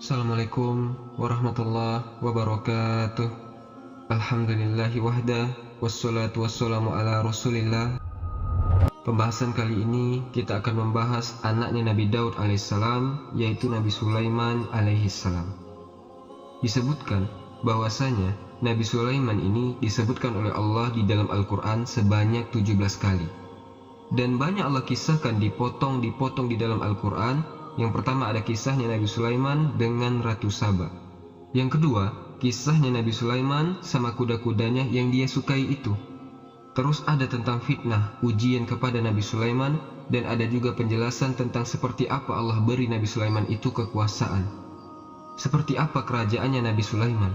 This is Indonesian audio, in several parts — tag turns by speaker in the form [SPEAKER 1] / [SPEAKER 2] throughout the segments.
[SPEAKER 1] Assalamualaikum warahmatullahi wabarakatuh. Alhamdulillahi wahda, wassalatu wassalamu ala rasulillah. Pembahasan kali ini kita akan membahas anaknya Nabi Daud alaihissalam, yaitu Nabi Sulaiman alaihissalam. Disebutkan bahwasanya Nabi Sulaiman ini disebutkan oleh Allah di dalam Al-Quran sebanyak 17 kali. Dan banyak Allah kisahkan dipotong di dalam Al-Quran. Yang pertama ada kisahnya Nabi Sulaiman dengan Ratu Saba. Yang kedua, kisahnya Nabi Sulaiman sama kuda-kudanya yang dia sukai itu. Terus ada tentang fitnah, ujian kepada Nabi Sulaiman, dan ada juga penjelasan tentang seperti apa Allah beri Nabi Sulaiman itu kekuasaan. Seperti apa kerajaannya Nabi Sulaiman.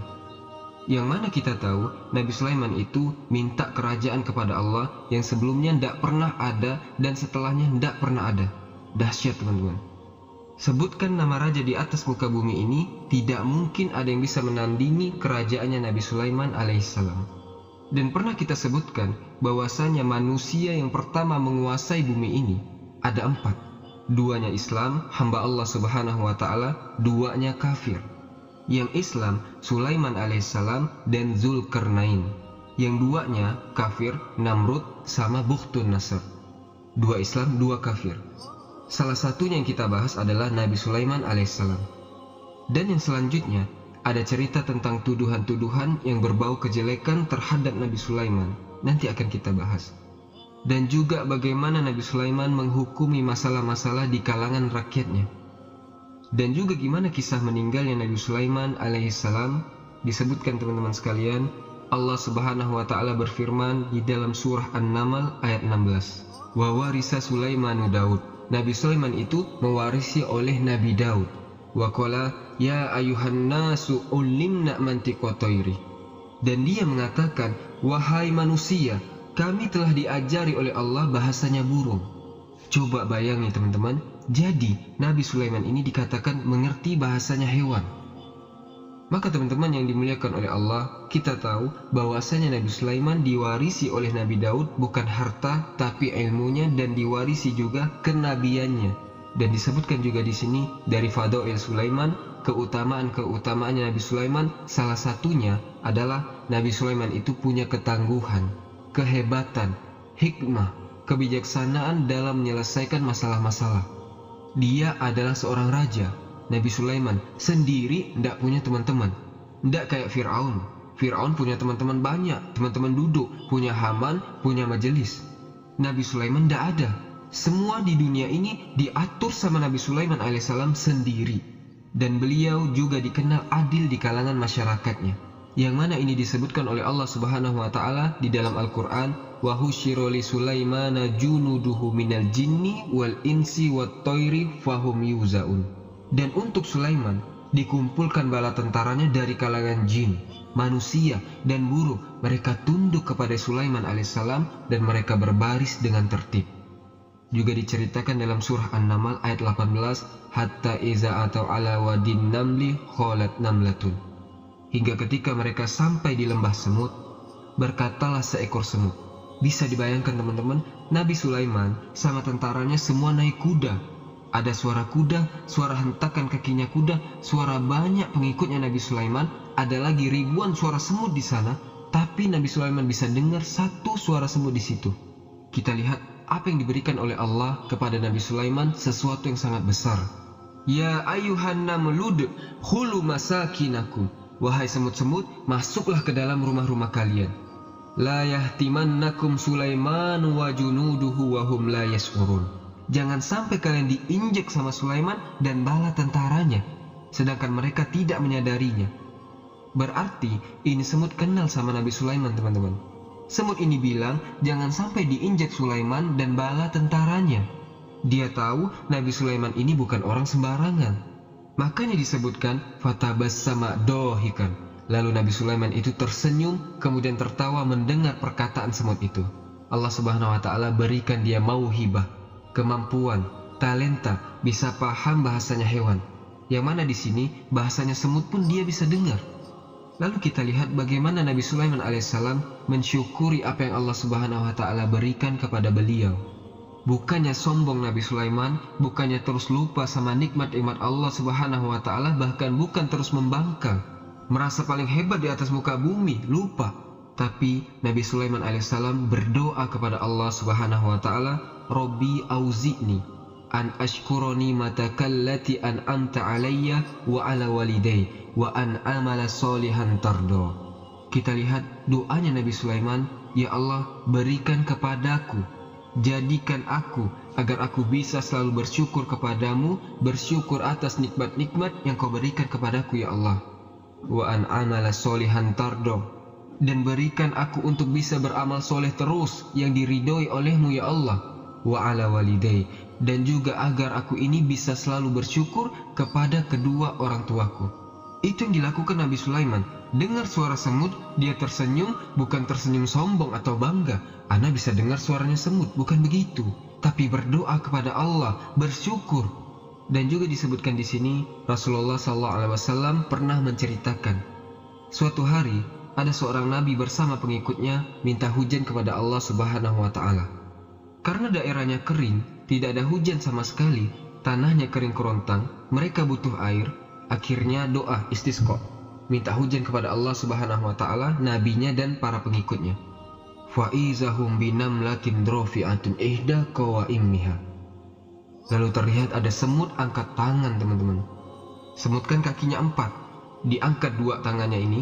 [SPEAKER 1] Yang mana kita tahu Nabi Sulaiman itu minta kerajaan kepada Allah yang sebelumnya tidak pernah ada dan setelahnya tidak pernah ada. Dahsyat teman-teman. Sebutkan nama raja di atas muka bumi ini, tidak mungkin ada yang bisa menandingi kerajaannya Nabi Sulaiman alaihissalam. Dan pernah kita sebutkan bahwasanya manusia yang pertama menguasai bumi ini ada 4. 2-nya Islam, hamba Allah subhanahu wa ta'ala, 2-nya kafir. Yang Islam, Sulaiman alaihissalam dan Zulkarnain. Yang 2-nya kafir, Namrud sama Bukhtun Nasr. 2 Islam, 2 kafir. Salah satunya yang kita bahas adalah Nabi Sulaiman alaihissalam. Dan yang selanjutnya ada cerita tentang tuduhan-tuduhan yang berbau kejelekan terhadap Nabi Sulaiman. Nanti akan kita bahas. Dan juga bagaimana Nabi Sulaiman menghukumi masalah-masalah di kalangan rakyatnya. Dan juga gimana kisah meninggalnya Nabi Sulaiman alaihissalam. Disebutkan teman-teman sekalian, Allah subhanahu wa ta'ala berfirman di dalam surah An-Naml ayat 16. Wa warisa Sulaimanu Daud. Nabi Sulaiman itu mewarisi oleh Nabi Daud. Wa qala ya ayuhan nasu ulimna mantiqa tayri. Dan dia mengatakan, wahai manusia, kami telah diajari oleh Allah bahasanya burung. Coba bayangi teman-teman, jadi Nabi Sulaiman ini dikatakan mengerti bahasanya hewan. Maka teman-teman yang dimuliakan oleh Allah, kita tahu bahwasanya Nabi Sulaiman diwarisi oleh Nabi Daud bukan harta tapi ilmunya, dan diwarisi juga kenabiannya. Dan disebutkan juga di sini dari Fadail Sulaiman, keutamaan-keutamaannya Nabi Sulaiman, salah satunya adalah Nabi Sulaiman itu punya ketangguhan, kehebatan, hikmah, kebijaksanaan dalam menyelesaikan masalah-masalah. Dia adalah seorang raja. Nabi Sulaiman sendiri tidak punya teman-teman. Tidak kayak Fir'aun. Fir'aun punya teman-teman banyak, teman-teman duduk, punya Haman, punya majelis. Nabi Sulaiman tidak ada. Semua di dunia ini diatur sama Nabi Sulaiman alaihissalam sendiri. Dan beliau juga dikenal adil di kalangan masyarakatnya. Yang mana ini disebutkan oleh Allah subhanahu wa ta'ala di dalam Al-Quran. Wa husyira li Sulaimana junuduhu minal jinni wal insi wat toiri fahum yuzaun. Dan untuk Sulaiman dikumpulkan bala tentaranya dari kalangan jin, manusia, dan burung. Mereka tunduk kepada Sulaiman alaihissalam dan mereka berbaris dengan tertib. Juga diceritakan dalam surah An-Naml ayat 18, hatta iza atau ala wadin namli kholat namlatun. Hingga ketika mereka sampai di lembah semut, berkatalah seekor semut. Bisa dibayangkan teman-teman, Nabi Sulaiman sama tentaranya semua naik kuda. Ada suara kuda, suara hentakan kakinya kuda, suara banyak pengikutnya Nabi Sulaiman. Ada lagi ribuan suara semut di sana, tapi Nabi Sulaiman bisa dengar satu suara semut di situ. Kita lihat apa yang diberikan oleh Allah kepada Nabi Sulaiman, sesuatu yang sangat besar. Ya ayuhan namlud khulu masakinakum. Wahai semut-semut, masuklah ke dalam rumah-rumah kalian. La yahtimannakum Sulaiman wa junuduhu wa hum la yash'urun. Jangan sampai kalian diinjek sama Sulaiman dan bala tentaranya, sedangkan mereka tidak menyadarinya. Berarti ini semut kenal sama Nabi Sulaiman teman-teman. Semut ini bilang jangan sampai diinjek Sulaiman dan bala tentaranya. Dia tahu Nabi Sulaiman ini bukan orang sembarangan. Makanya disebutkan fatabassama dohikan. Lalu Nabi Sulaiman itu tersenyum kemudian tertawa mendengar perkataan semut itu. Allah subhanahu wa ta'ala berikan dia mauhibah, kemampuan, talenta, bisa paham bahasanya hewan. Yang mana di sini bahasanya semut pun dia bisa dengar. Lalu kita lihat bagaimana Nabi Sulaiman alaihissalam mensyukuri apa yang Allah subhanahu wa ta'ala berikan kepada beliau. Bukannya sombong Nabi Sulaiman, bukannya terus lupa sama nikmat-nikmat Allah Subhanahu wa Ta'ala, bahkan bukan terus membangkang, merasa paling hebat di atas muka bumi, lupa. Tapi Nabi Sulaiman alaihissalam berdoa kepada Allah Subhanahu wa Ta'ala, Robbi auzi'ni an ashkuroni matakallati an'amta alayya wa ala waliday wa an amala solihan tardo. Kita lihat doanya Nabi Sulaiman, ya Allah, berikan kepadaku, jadikan aku agar aku bisa selalu bersyukur kepadamu, bersyukur atas nikmat-nikmat yang kau berikan kepadaku ya Allah. Wa an amala solihan tardo, dan berikan aku untuk bisa beramal soleh terus yang diridhoi olehmu ya Allah. Wa ala waliday, dan juga agar aku ini bisa selalu bersyukur kepada kedua orang tuaku. Itu yang dilakukan Nabi Sulaiman. Dengar suara semut, dia tersenyum, bukan tersenyum sombong atau bangga. Ana bisa dengar suaranya semut, bukan begitu, tapi berdoa kepada Allah, bersyukur. Dan juga disebutkan di sini, Rasulullah SAW pernah menceritakan, suatu hari ada seorang nabi bersama pengikutnya minta hujan kepada Allah Subhanahu wa Ta'ala. Karena daerahnya kering, tidak ada hujan sama sekali, tanahnya kering kerontang, mereka butuh air. Akhirnya doa istisqa, minta hujan kepada Allah Subhanahu wa Ta'ala, nabinya dan para pengikutnya. Fa'izahum binamlatin drofi'atun ihda qawaimmiha. Lalu terlihat ada semut angkat tangan, teman-teman. Semut kan kakinya 4, diangkat 2 tangannya ini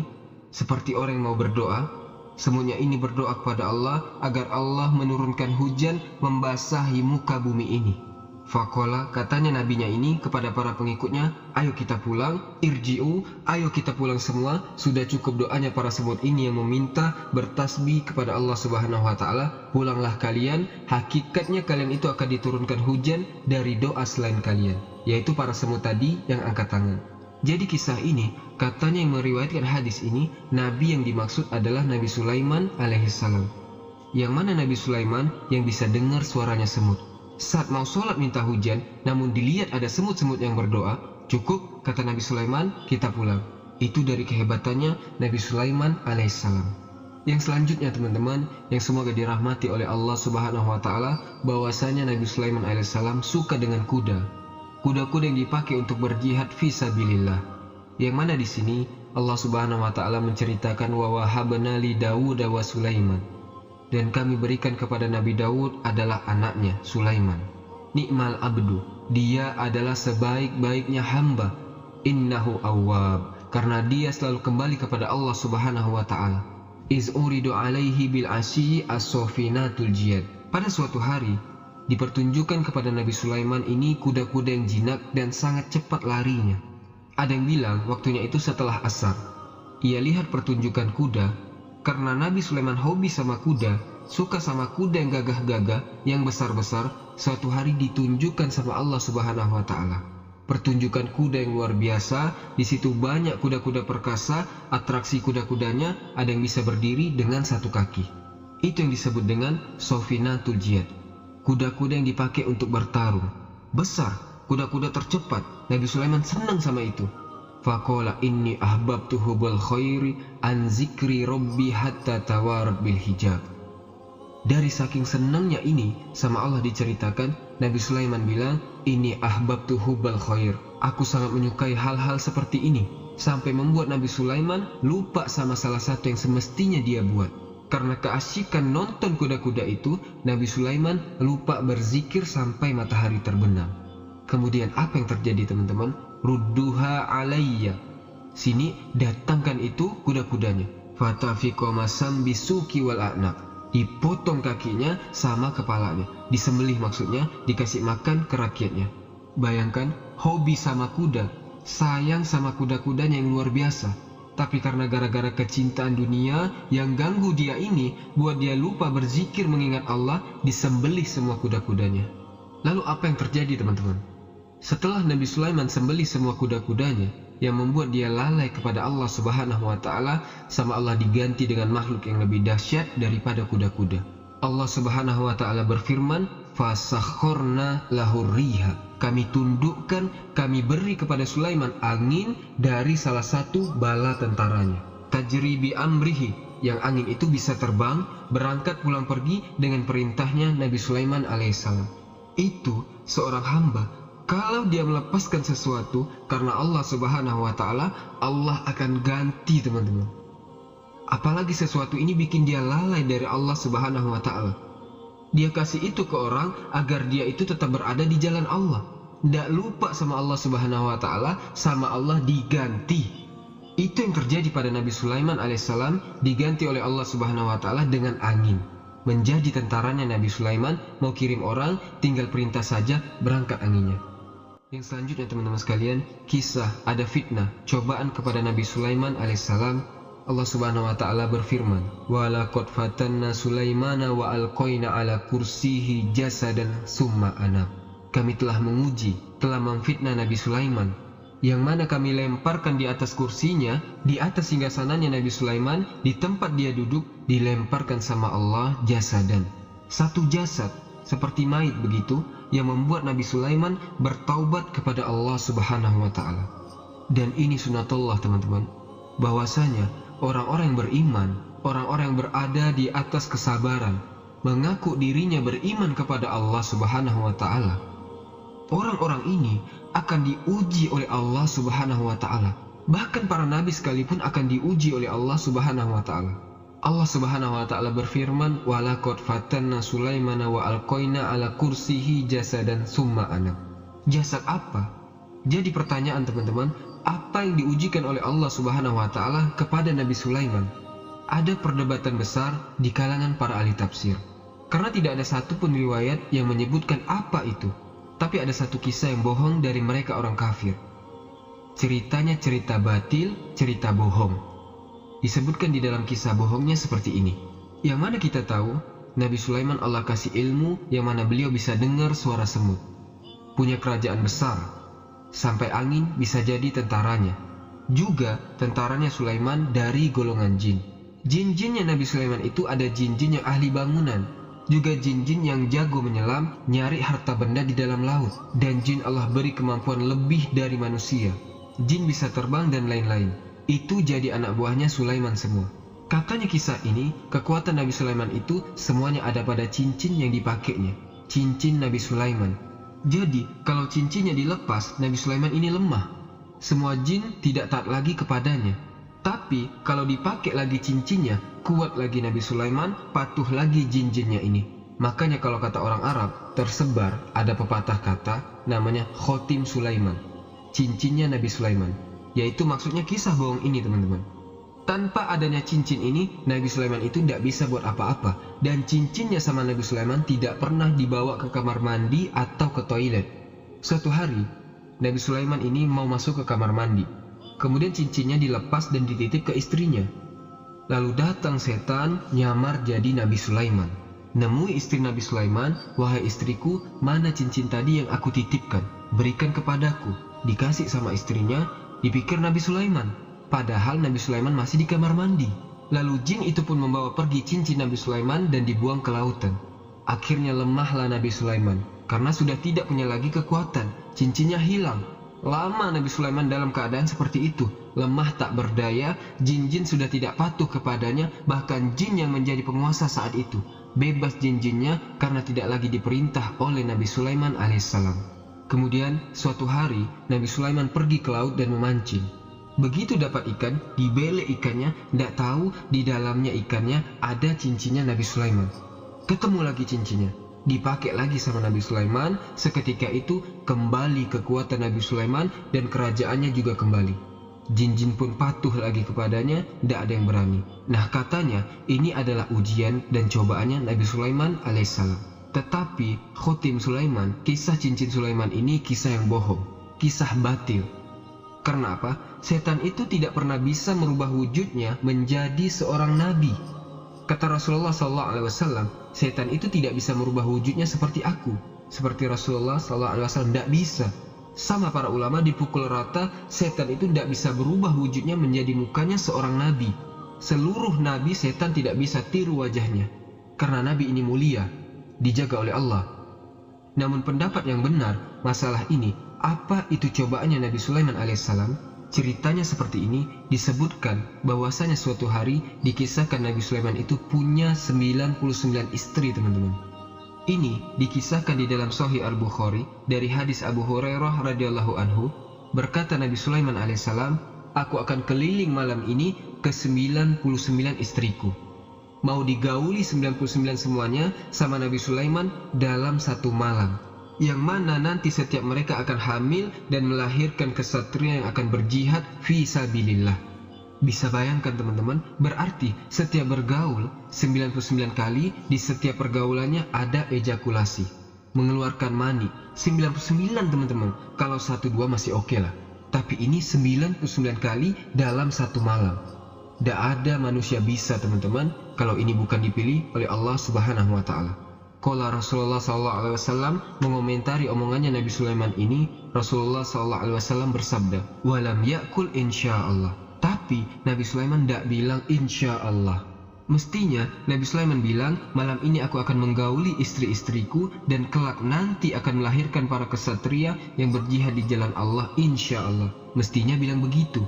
[SPEAKER 1] seperti orang yang mau berdoa. Semutnya ini berdoa kepada Allah agar Allah menurunkan hujan membasahi muka bumi ini. Faqala, katanya nabinya ini kepada para pengikutnya, ayo kita pulang, irji'u, ayo kita pulang semua, sudah cukup doanya para semut ini yang meminta bertasbih kepada Allah Subhanahu wa Ta'ala, pulanglah kalian, hakikatnya kalian itu akan diturunkan hujan dari doa selain kalian, yaitu para semut tadi yang angkat tangan. Jadi kisah ini, katanya yang meriwayatkan hadis ini, nabi yang dimaksud adalah Nabi Sulaiman alaihissalam. Yang mana Nabi Sulaiman yang bisa dengar suaranya semut. Saat mau sholat minta hujan, namun dilihat ada semut-semut yang berdoa, cukup, kata Nabi Sulaiman, kita pulang. Itu dari kehebatannya Nabi Sulaiman alaihissalam. Yang selanjutnya teman-teman, yang semoga dirahmati oleh Allah Subhanahu wa Ta'ala, bahwasanya Nabi Sulaiman alaihissalam suka dengan kuda. Kuda-kuda yang dipakai untuk berjihad fisabilillah. Yang mana di sini Allah Subhanahu wa Ta'ala menceritakan wa wahabna li Dawud wa Sulaiman. Dan kami berikan kepada Nabi Daud adalah anaknya, Sulaiman. Ni'mal abdu, dia adalah sebaik-baiknya hamba. Innahu awwab, karena dia selalu kembali kepada Allah Subhanahu wa Ta'ala. Iz uridu alaihi bil asyi as-sofinatul jiyad. Pada suatu hari, dipertunjukkan kepada Nabi Sulaiman ini kuda-kuda yang jinak dan sangat cepat larinya. Ada yang bilang waktunya itu setelah asar. Ia lihat pertunjukan kuda. Karena Nabi Sulaiman hobi sama kuda, suka sama kuda yang gagah-gagah, yang besar-besar, suatu hari ditunjukkan sama Allah Subhanahu wa Ta'ala. Pertunjukan kuda yang luar biasa, di situ banyak kuda-kuda perkasa, atraksi kuda-kudanya, ada yang bisa berdiri dengan 1 kaki. Itu yang disebut dengan sofinatul jiyad. Kuda-kuda yang dipakai untuk bertarung. Besar, kuda-kuda tercepat, Nabi Sulaiman senang sama itu. Faqala inni ahbabtu hubbal khairi an zikri rabbi hatta tawarat bil hijab. Dari saking senangnya ini sama Allah diceritakan, Nabi Sulaiman bilang, ini ahbabtu hubbal khair. Aku sangat menyukai hal-hal seperti ini, sampai membuat Nabi Sulaiman lupa sama salah satu yang semestinya dia buat. Karena keasyikan nonton kuda-kuda itu, Nabi Sulaiman lupa berzikir sampai matahari terbenam. Kemudian apa yang terjadi teman-teman? Rudduha alayya. Sini datangkan itu kuda-kudanya. Fatafiqa masam bisuki wal a'naq. Dipotong kakinya sama kepalanya. Disembelih maksudnya, dikasih makan ke rakyatnya. Bayangkan, hobi sama kuda, sayang sama kuda-kudanya yang luar biasa. Tapi karena gara-gara kecintaan dunia yang ganggu dia ini, buat dia lupa berzikir mengingat Allah, disembelih semua kuda-kudanya. Lalu apa yang terjadi teman-teman? Setelah Nabi Sulaiman sembelih semua kuda-kudanya, yang membuat dia lalai kepada Allah Subhanahu wa Ta'ala, sama Allah diganti dengan makhluk yang lebih dahsyat daripada kuda-kuda. Allah Subhanahu wa Ta'ala berfirman, fasakhorna lahur riha. Kami tundukkan, kami beri kepada Sulaiman angin dari salah satu bala tentaranya. Tajri bi amrihi, yang angin itu bisa terbang, berangkat pulang pergi dengan perintahnya Nabi Sulaiman alaihissalam. Itu seorang hamba, kalau dia melepaskan sesuatu karena Allah Subhanahu wa Ta'ala, Allah akan ganti, teman-teman. Apalagi sesuatu ini bikin dia lalai dari Allah Subhanahu wa Ta'ala. Dia kasih itu ke orang agar dia itu tetap berada di jalan Allah, tidak lupa sama Allah Subhanahu wa Ta'ala, sama Allah diganti. Itu yang terjadi pada Nabi Sulaiman alaihissalam, diganti oleh Allah Subhanahu wa Ta'ala dengan angin. Menjadi tentaranya Nabi Sulaiman, mau kirim orang, tinggal perintah saja, berangkat anginnya. Yang selanjutnya teman-teman sekalian, kisah ada fitnah, cobaan kepada Nabi Sulaiman alaihissalam. Allah Subhanahu wa Ta'ala berfirman, "Wa laqad fatanna Sulaimana wa alqaina ala kursihi jasadan summa anab." Kami telah menguji, telah memfitnah Nabi Sulaiman, yang mana kami lemparkan di atas kursinya, di atas singgasananya Nabi Sulaiman, di tempat dia duduk, dilemparkan sama Allah jasadan. Satu jasad, seperti mayit begitu, yang membuat Nabi Sulaiman bertaubat kepada Allah Subhanahu wa Ta'ala. Dan ini sunatullah, teman-teman, bahwasanya orang-orang yang beriman, orang-orang yang berada di atas kesabaran, mengaku dirinya beriman kepada Allah Subhanahu wa Ta'ala, orang-orang ini akan diuji oleh Allah Subhanahu wa Ta'ala. Bahkan para nabi sekalipun akan diuji oleh Allah Subhanahu wa Ta'ala. Allah Subhanahu wa Ta'ala berfirman, "Wa laqad fatanna Sulaimana wa alqaina ala kursihi jasadan summa anab." Jasad apa? Jadi pertanyaan, teman-teman, apa yang diujikan oleh Allah Subhanahu wa Ta'ala kepada Nabi Sulaiman? Ada perdebatan besar di kalangan para ahli tafsir, karena tidak ada satupun riwayat yang menyebutkan apa itu. Tapi ada satu kisah yang bohong dari mereka orang kafir. Ceritanya cerita batil, cerita bohong. Disebutkan di dalam kisah bohongnya seperti ini. Yang mana kita tahu, Nabi Sulaiman Allah kasih ilmu yang mana beliau bisa dengar suara semut. Punya kerajaan besar, sampai angin bisa jadi tentaranya. Juga tentaranya Sulaiman dari golongan jin. Jin-jinnya Nabi Sulaiman itu ada jin-jin yang ahli bangunan, juga jin-jin yang jago menyelam, nyari harta benda di dalam laut. Dan jin Allah beri kemampuan lebih dari manusia. Jin bisa terbang dan lain-lain. Itu jadi anak buahnya Sulaiman semua. Katanya kisah ini, kekuatan Nabi Sulaiman itu semuanya ada pada cincin yang dipakainya. Cincin Nabi Sulaiman. Jadi, kalau cincinnya dilepas, Nabi Sulaiman ini lemah. Semua jin tidak taat lagi kepadanya. Tapi, kalau dipakai lagi cincinnya, kuat lagi Nabi Sulaiman, patuh lagi jin-jinnya ini. Makanya kalau kata orang Arab, tersebar ada pepatah kata namanya Khotim Sulaiman, cincinnya Nabi Sulaiman. Yaitu maksudnya kisah bohong ini, teman-teman. Tanpa adanya cincin ini, Nabi Sulaiman itu tidak bisa buat apa-apa. Dan cincinnya sama Nabi Sulaiman tidak pernah dibawa ke kamar mandi atau ke toilet. Suatu hari, Nabi Sulaiman ini mau masuk ke kamar mandi. Kemudian cincinnya dilepas dan dititip ke istrinya. Lalu datang setan nyamar jadi Nabi Sulaiman. Nemui istri Nabi Sulaiman, "Wahai istriku, mana cincin tadi yang aku titipkan? Berikan kepadaku." Dikasih sama istrinya, dipikir Nabi Sulaiman. Padahal Nabi Sulaiman masih di kamar mandi. Lalu jin itu pun membawa pergi cincin Nabi Sulaiman dan dibuang ke lautan. Akhirnya lemahlah Nabi Sulaiman, karena sudah tidak punya lagi kekuatan. Cincinnya hilang. Lama Nabi Sulaiman dalam keadaan seperti itu, lemah tak berdaya, jin-jin sudah tidak patuh kepadanya, bahkan jin yang menjadi penguasa saat itu bebas jin-jinnya karena tidak lagi diperintah oleh Nabi Sulaiman alaihissalam. Kemudian suatu hari Nabi Sulaiman pergi ke laut dan memancing. Begitu dapat ikan, dibelek ikannya, tidak tahu di dalamnya ikannya ada cincinnya Nabi Sulaiman. Ketemu lagi cincinnya, dipakai lagi sama Nabi Sulaiman. Seketika itu kembali kekuatan Nabi Sulaiman dan kerajaannya juga kembali. Jin-jin pun patuh lagi kepadanya, tidak ada yang berani. Nah, katanya ini adalah ujian dan cobaannya Nabi Sulaiman alaihissalam. Tetapi Khotim Sulaiman, kisah cincin Sulaiman ini kisah yang bohong, kisah batil. Karena apa? Setan itu tidak pernah bisa merubah wujudnya menjadi seorang nabi. Kata Rasulullah SAW, setan itu tidak bisa merubah wujudnya seperti aku, seperti Rasulullah SAW, tidak bisa. Sama para ulama dipukul rata, setan itu tidak bisa berubah wujudnya menjadi mukanya seorang nabi. Seluruh nabi setan tidak bisa tiru wajahnya, karena nabi ini mulia, dijaga oleh Allah. Namun pendapat yang benar masalah ini, apa itu cobaannya Nabi Sulaiman alaihissalam? Ceritanya seperti ini, disebutkan bahwasanya suatu hari dikisahkan Nabi Sulaiman itu punya 99 istri, teman-teman. Ini dikisahkan di dalam Sahih Al-Bukhari dari hadis Abu Hurairah radhiyallahu anhu. Berkata Nabi Sulaiman alaihissalam, "Aku akan keliling malam ini ke 99 istriku." Mau digauli 99 semuanya sama Nabi Sulaiman dalam satu malam, yang mana nanti setiap mereka akan hamil dan melahirkan kesatria yang akan berjihad fi sabilillah. Bisa bayangkan teman-teman, berarti setiap bergaul 99 kali, di setiap pergaulannya ada ejakulasi, mengeluarkan mani. 99 teman-teman, kalau 1-2 masih oke lah. Tapi ini 99 kali dalam satu malam. Tidak ada manusia bisa teman-teman, kalau ini bukan dipilih oleh Allah Subhanahu wa Ta'ala. Qala Rasulullah SAW mengomentari omongannya Nabi Sulaiman ini. Rasulullah SAW bersabda, "Walam yakul insyaallah." Tapi Nabi Sulaiman tidak bilang insya Allah. Mestinya Nabi Sulaiman bilang, malam ini aku akan menggauli istri-istriku dan kelak nanti akan melahirkan para kesatria yang berjihad di jalan Allah, insya Allah. Mestinya bilang begitu.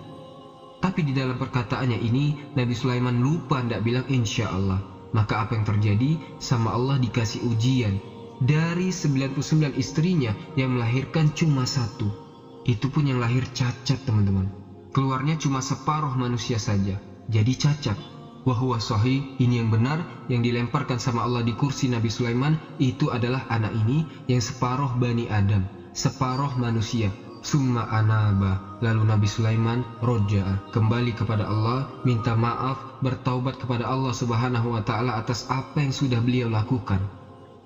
[SPEAKER 1] Tapi di dalam perkataannya ini Nabi Sulaiman lupa tidak bilang insya Allah. Maka apa yang terjadi? Sama Allah dikasih ujian. Dari 99 istrinya yang melahirkan cuma 1. Itu pun yang lahir cacat teman-teman. Keluarnya cuma separuh manusia saja, jadi cacat. Wahuwa sahih, ini yang benar, yang dilemparkan sama Allah di kursi Nabi Sulaiman itu adalah anak ini yang separuh Bani Adam, separuh manusia. Summa anaba, lalu Nabi Sulaiman roja'a, kembali kepada Allah, minta maaf, bertaubat kepada Allah Subhanahu wa Ta'ala atas apa yang sudah beliau lakukan.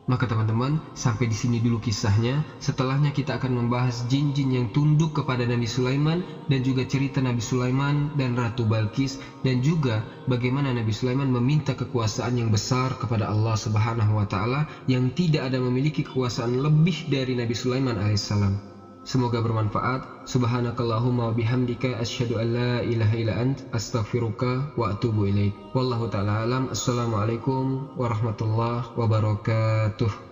[SPEAKER 1] Maka teman-teman, sampai di sini dulu kisahnya. Setelahnya kita akan membahas jin-jin yang tunduk kepada Nabi Sulaiman, dan juga cerita Nabi Sulaiman dan Ratu Balqis, dan juga bagaimana Nabi Sulaiman meminta kekuasaan yang besar kepada Allah Subhanahu wa Ta'ala, yang tidak ada memiliki kekuasaan lebih dari Nabi Sulaiman alaihissalam. Semoga bermanfaat. Subhanakallahumma wa bihamdika asyhadu an la ilaha illa ant astaghfiruka wa atubu ilaik. Wallahu ta'ala alam. Assalamualaikum warahmatullahi wabarakatuh.